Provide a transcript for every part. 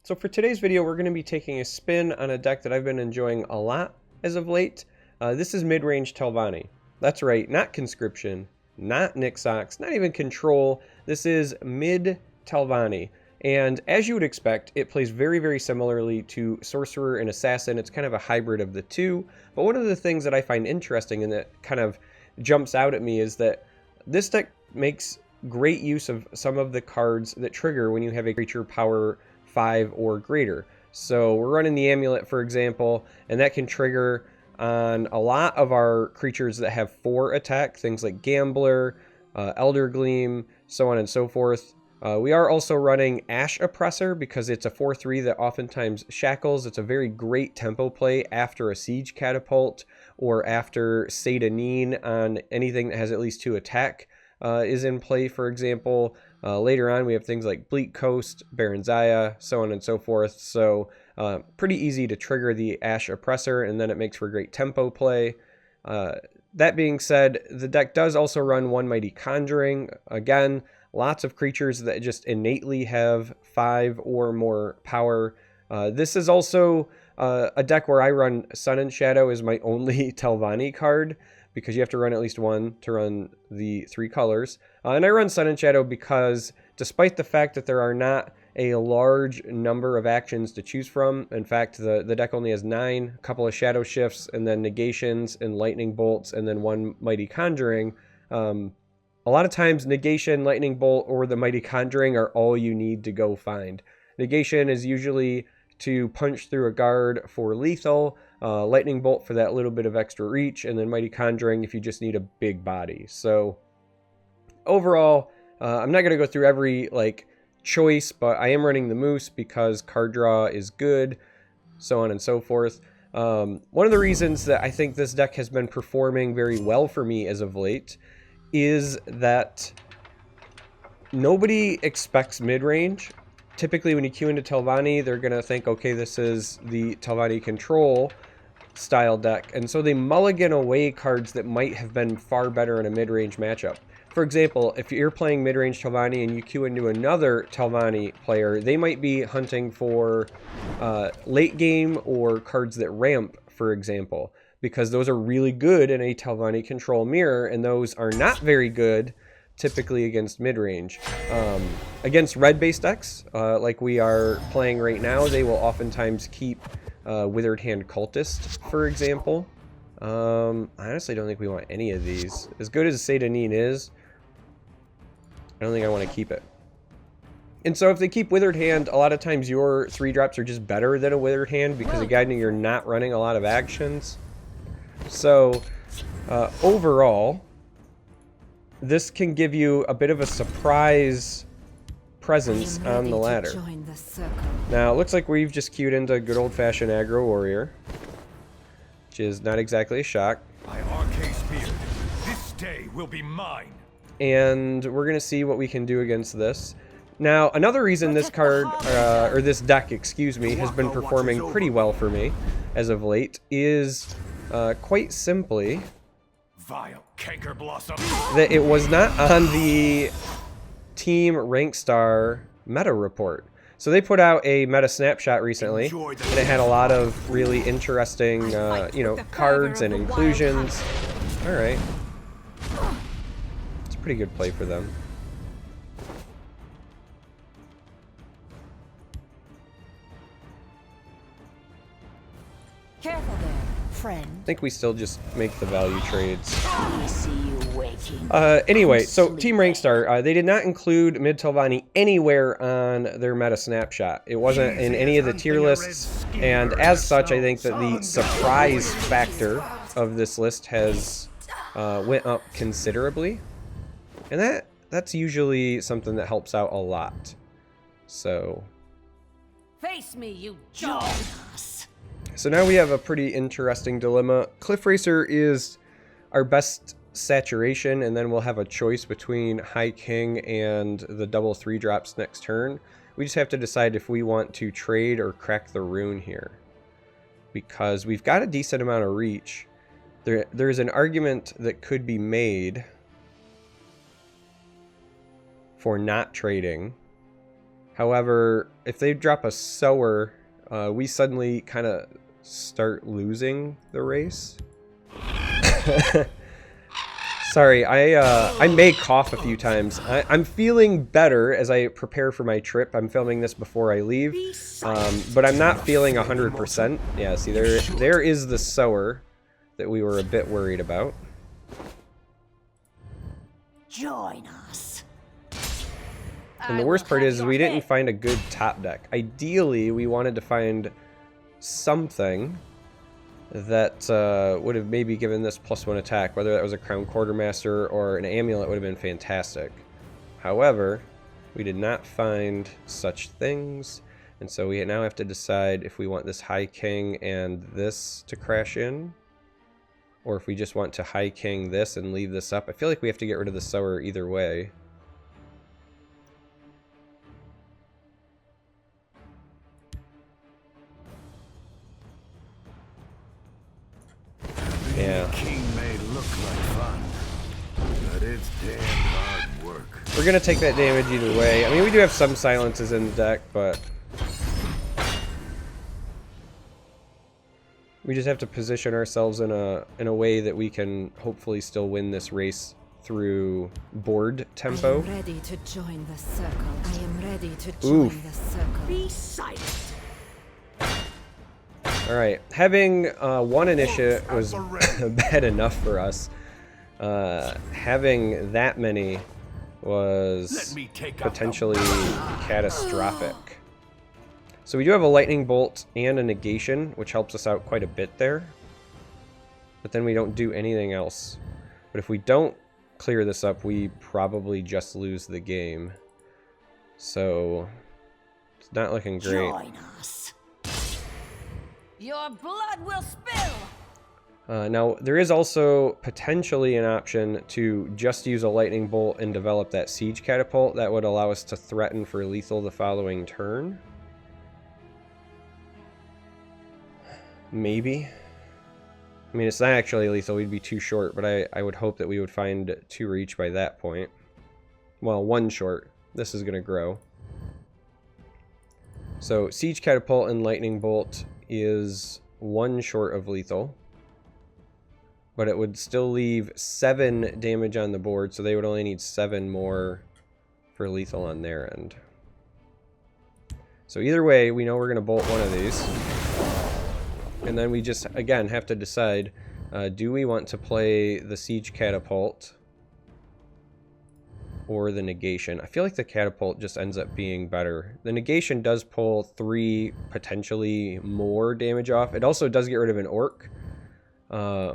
So for today's video, we're going to be taking a spin on a deck that I've been enjoying a lot as of late. This is mid-range Telvanni. That's right, not Conscription, not Nixox, not even Control. This is Mid Telvanni. And as you would expect, it plays very, very similarly to Sorcerer and Assassin. It's kind of a hybrid of the two. But one of the things that I find interesting and that kind of jumps out at me is that this deck makes great use of some of the cards that trigger when you have a creature power 5 or greater. So we're running the Amulet, for example, and that can trigger on a lot of our creatures that have 4 attack, things like Gambler, Elder Gleam, so on and so forth. We are also running Ash Oppressor because it's a 4/3 that oftentimes shackles. It's a very great tempo play after a Siege Catapult or after Satanine on anything that has at least 2 attack is in play, for example. Later on, we have things like Bleak Coast, Baronzaya, so on and so forth. So pretty easy to trigger the Ash Oppressor, and then it makes for great tempo play. That being said, the deck does also run one Mighty Conjuring. Again, lots of creatures that just innately have 5 or more power. This is also a deck where I run Sun and Shadow as my only Telvanni card, because you have to run at least one to run the 3 colors. And I run Sun and Shadow because despite the fact that there are not a large number of actions to choose from, in fact, the deck only has 9, a couple of Shadow Shifts, and then Negations and Lightning Bolts, and then one Mighty Conjuring. A lot of times, Negation, Lightning Bolt, or the Mighty Conjuring are all you need to go find. Negation is usually to punch through a guard for lethal, Lightning Bolt for that little bit of extra reach, and then Mighty Conjuring if you just need a big body. So overall, I'm not going to go through every choice, but I am running the Moose because card draw is good, so on and so forth. One of the reasons that I think this deck has been performing very well for me as of late is that nobody expects mid-range. Typically, when you queue into Telvanni, they're going to think, okay, this is the Telvanni Control style deck. And so they mulligan away cards that might have been far better in a mid-range matchup. For example, if you're playing mid-range Telvanni and you queue into another Telvanni player, they might be hunting for late game or cards that ramp, for example, because those are really good in a Telvanni Control mirror, and those are not very good typically against mid-range. Against red-based decks, like we are playing right now, they will oftentimes keep Withered Hand Cultist, for example. I honestly don't think we want any of these. As good as Satanine is, I don't think I want to keep it. And so if they keep Withered Hand, a lot of times your 3-drops are just better than a Withered Hand because, again, you're not running a lot of actions. So overall, this can give you a bit of a surprise presence on the ladder. Now, it looks like we've just queued into good old-fashioned Aggro Warrior, which is not exactly a shock. This day will be mine. And we're going to see what we can do against this. Now, another reason this card, or this deck, excuse me, has been performing pretty well for me as of late is quite simply Vile canker blossom. that it was not on the Team Rank Star meta report. So they put out a meta snapshot recently, and it had a lot of really interesting, cards and inclusions. All right. It's a pretty good play for them. Careful there, friend. I think we still just make the value trades. I see you waking. Anyway, so Team Rankstar, they did not include Mid Telvanni anywhere on their meta snapshot. It wasn't in any of the tier lists, and as such, I think that the surprise factor of this list has went up considerably, and that's usually something that helps out a lot. So Face me, you join us. So now we have a pretty interesting dilemma. Cliff Racer is our best saturation, and then we'll have a choice between High King and the double 3-drops next turn. We just have to decide if we want to trade or crack the rune here, because we've got a decent amount of reach. There's an argument that could be made for not trading. However, if they drop a sower, we suddenly kind of start losing the race. Sorry, I may cough a few times. I'm feeling better as I prepare for my trip. I'm filming this before I leave, but I'm not feeling 100%. Yeah, see, there is the sower that we were a bit worried about. Join us. And the worst part is we didn't find a good top deck. Ideally, we wanted to find something that would have maybe given this +1 attack, whether that was a Crown Quartermaster or an amulet would have been fantastic. However, we did not find such things, and so we now have to decide if we want this High King and this to crash in, or if we just want to High King this and leave this up. I feel like we have to get rid of the sower either way. Yeah. King may look like fun, but it's damn hard work. We're gonna take that damage either way. I mean, we do have some silences in the deck, but we just have to position ourselves in a way that we can hopefully still win this race through board tempo. I am ready to join the circle. I am ready to join the circle. Be silent. Alright, having one initiate was bad enough for us. Having that many was potentially catastrophic. So we do have a lightning bolt and a negation, which helps us out quite a bit there. But then we don't do anything else. But if we don't clear this up, we probably just lose the game. So it's not looking great. Join us. Your blood will spill! Now, there is also potentially an option to just use a lightning bolt and develop that siege catapult. That would allow us to threaten for lethal the following turn. Maybe. I mean, it's not actually lethal. We'd be too short, but I would hope that we would find 2 reach by that point. Well, 1 short. This is going to grow. So, siege catapult and lightning bolt is 1 short of lethal, but it would still leave 7 damage on the board, so they would only need 7 more for lethal on their end. So either way, we know we're going to bolt one of these, and then we just again have to decide, do we want to play the siege catapult or the negation? I feel like the catapult just ends up being better. The negation does pull 3 potentially more damage off. It also does get rid of an orc. But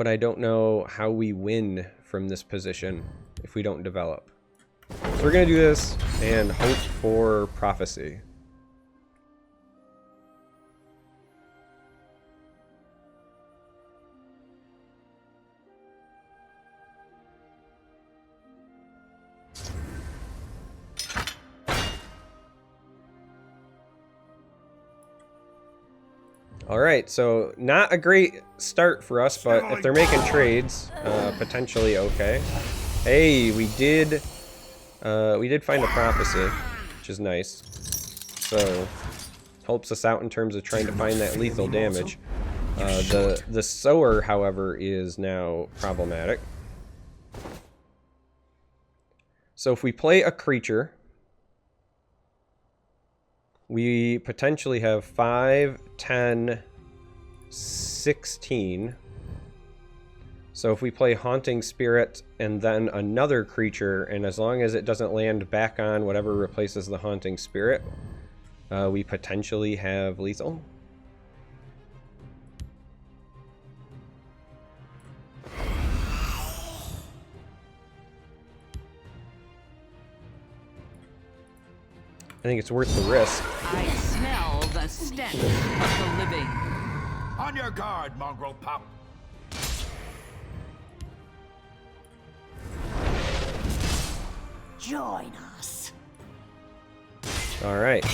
I don't know how we win from this position if we don't develop. So we're going to do this and hope for prophecy. Alright, so not a great start for us, but if they're making trades, potentially okay. Hey, we did find a prophecy, which is nice. So, helps us out in terms of trying to find that lethal damage. The sower, however, is now problematic. So if we play a creature, we potentially have 5, 10, 16. So if we play Haunting Spirit and then another creature, and as long as it doesn't land back on whatever replaces the Haunting Spirit, we potentially have lethal. I think it's worth the risk. I smell the stench of the living. On your guard, mongrel pup. Join us. All right.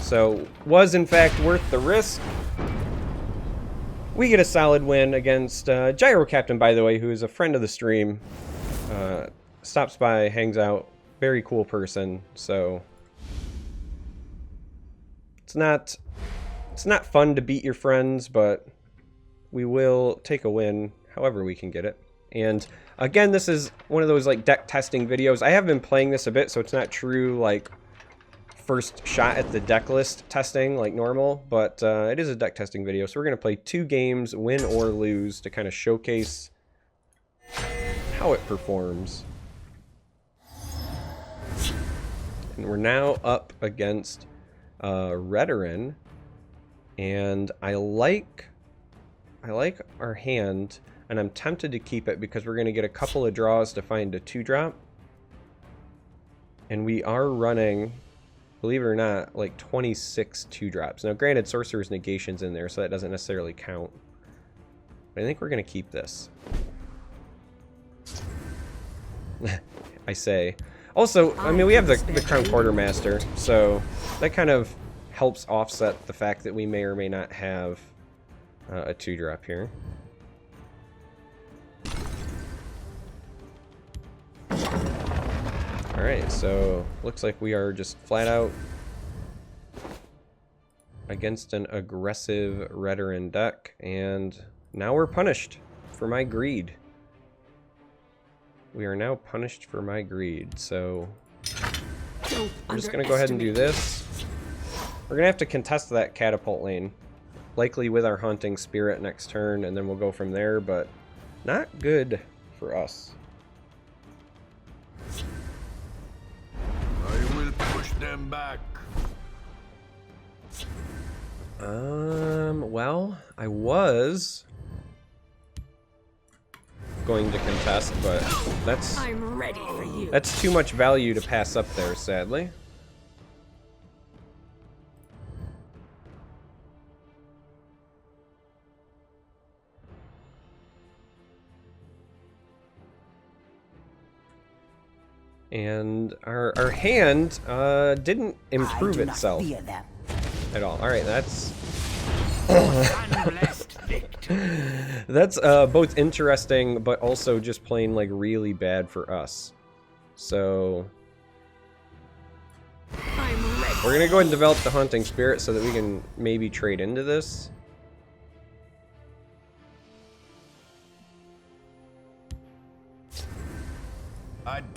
So, was in fact worth the risk. We get a solid win against Gyro Captain, by the way, who is a friend of the stream. stops by, hangs out. Very cool person. So it's not fun to beat your friends, but we will take a win however we can get it. And again, this is one of those like deck testing videos. I have been playing this a bit, so it's not true like first shot at the deck list testing like normal, but it is a deck testing video. So we're going to play 2 games, win or lose, to kind of showcase how it performs. And we're now up against Retan, and I like our hand, and I'm tempted to keep it because we're going to get a couple of draws to find a 2-drop. And we are running, believe it or not, like 26 2-drops. Now, granted, Sorcerer's Negation's in there, so that doesn't necessarily count. But I think we're going to keep this. I say. Also, I mean, we have the Crown Quartermaster, so that kind of helps offset the fact that we may or may not have a 2-drop here. Alright, so looks like we are just flat out against an aggressive Retan deck, and now we're punished for my greed. We are now punished for my greed, so I'm just going to go ahead and do this. We're going to have to contest that catapult lane, likely with our Haunting Spirit next turn, and then we'll go from there, but not good for us. I will push them back. Well, I was going to contest, but I'm ready for you. that's too much value to pass up there, sadly. And our hand didn't improve itself at all. All right, that's that's both interesting, but also just plain like really bad for us. So we're gonna go ahead and develop the Haunting Spirit so that we can maybe trade into this.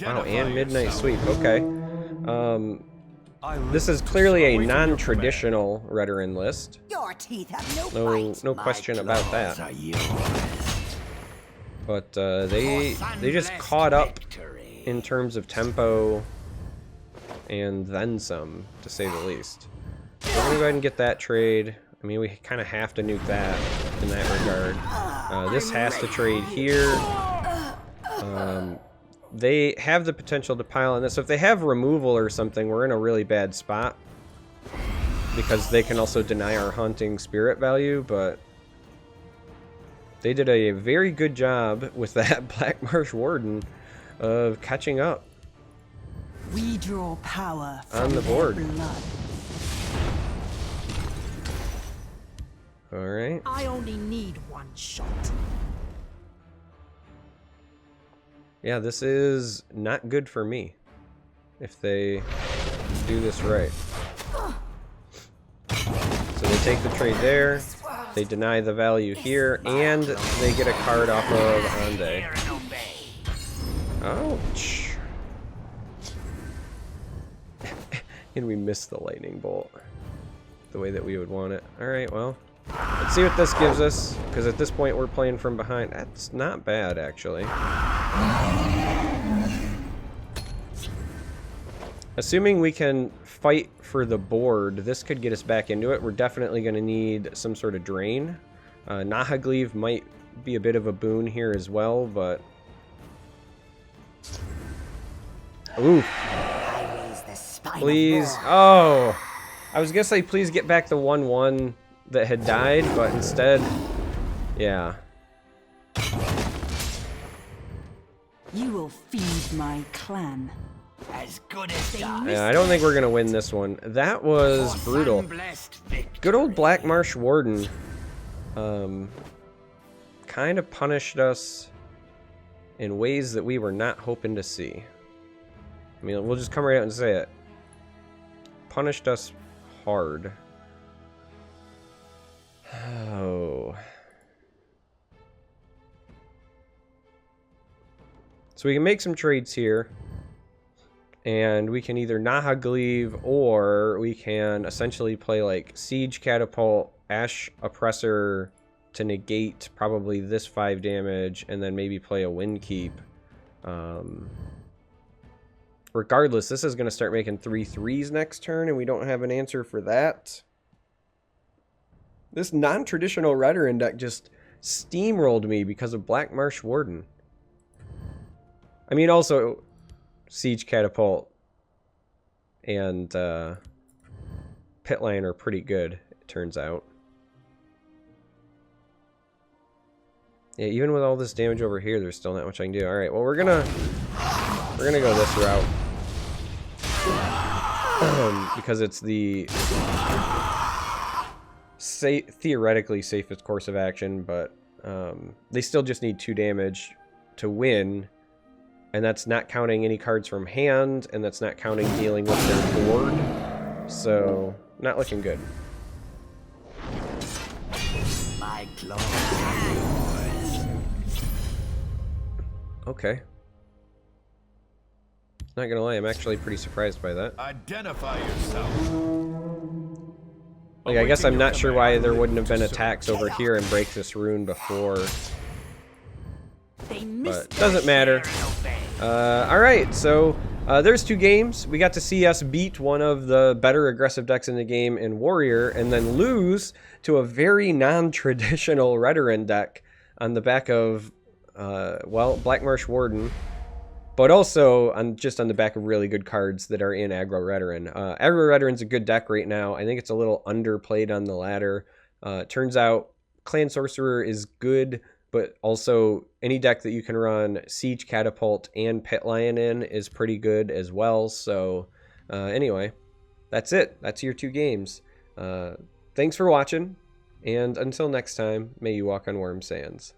Wow, and Midnight Sweep. Okay. This is clearly a non-traditional Retan list. Your teeth have no question about that. But they just caught up in terms of tempo and then some, to say the least. So we're gonna go ahead and get that trade. I mean, we kind of have to nuke that in that regard. This has to trade here. They have the potential to pile on this. So if they have removal or something, we're in a really bad spot, because they can also deny our Haunting Spirit value, but they did a very good job with that Black Marsh Warden of catching up. We draw power on the board. Blood. All right. I only need one shot. Yeah, this is not good for me if they do this right. So they take the trade there, they deny the value here, and they get a card off of Ande. Ouch. And we missed the lightning bolt the way that we would want it. Alright, well, let's see what this gives us, because at this point we're playing from behind. That's not bad, actually. Assuming we can fight for the board, this could get us back into it. We're definitely going to need some sort of drain. Nahagleave might be a bit of a boon here as well, but... Ooh. Please. Oh! I was going to say please get back the 1/1 that had died, but instead... Yeah. You will feed my clan. As good as Yeah, I don't think we're gonna win this one. That was brutal. Good old Black Marsh Warden kind of punished us in ways that we were not hoping to see. I mean, we'll just come right out and say it. Punished us hard. Oh. So we can make some trades here. And we can either Naha-Gleave, or we can essentially play like Siege Catapult, Ash Oppressor to negate probably this 5 damage, and then maybe play a Wind Keep. Regardless, this is going to start making 3/3s next turn, and we don't have an answer for that. This non-traditional Retan deck just steamrolled me because of Black Marsh Warden. I mean, also Siege Catapult and Pit Lion are pretty good, it turns out. Yeah, even with all this damage over here, there's still not much I can do. All right, well, we're gonna go this route because it's the theoretically safest course of action, but they still just need 2 damage to win. And that's not counting any cards from hand, and that's not counting dealing with their board. So, not looking good. My claws. Okay. Not gonna lie, I'm actually pretty surprised by that. Identify yourself. Like, I guess I'm not sure why there wouldn't have been attacks over here and break this rune before. But doesn't matter. Alright, so there's 2 games. We got to see us beat one of the better aggressive decks in the game in Warrior, and then lose to a very non-traditional Retan deck on the back of, well, Black Marsh Warden, but also just on the back of really good cards that are in Aggro Retan. Aggro Retan's a good deck right now. I think it's a little underplayed on the ladder. Turns out Clan Sorcerer is good, but also any deck that you can run Siege Catapult and Pit Lion in is pretty good as well. So anyway, that's it. That's your 2 games. Thanks for watching, and until next time, may you walk on warm sands.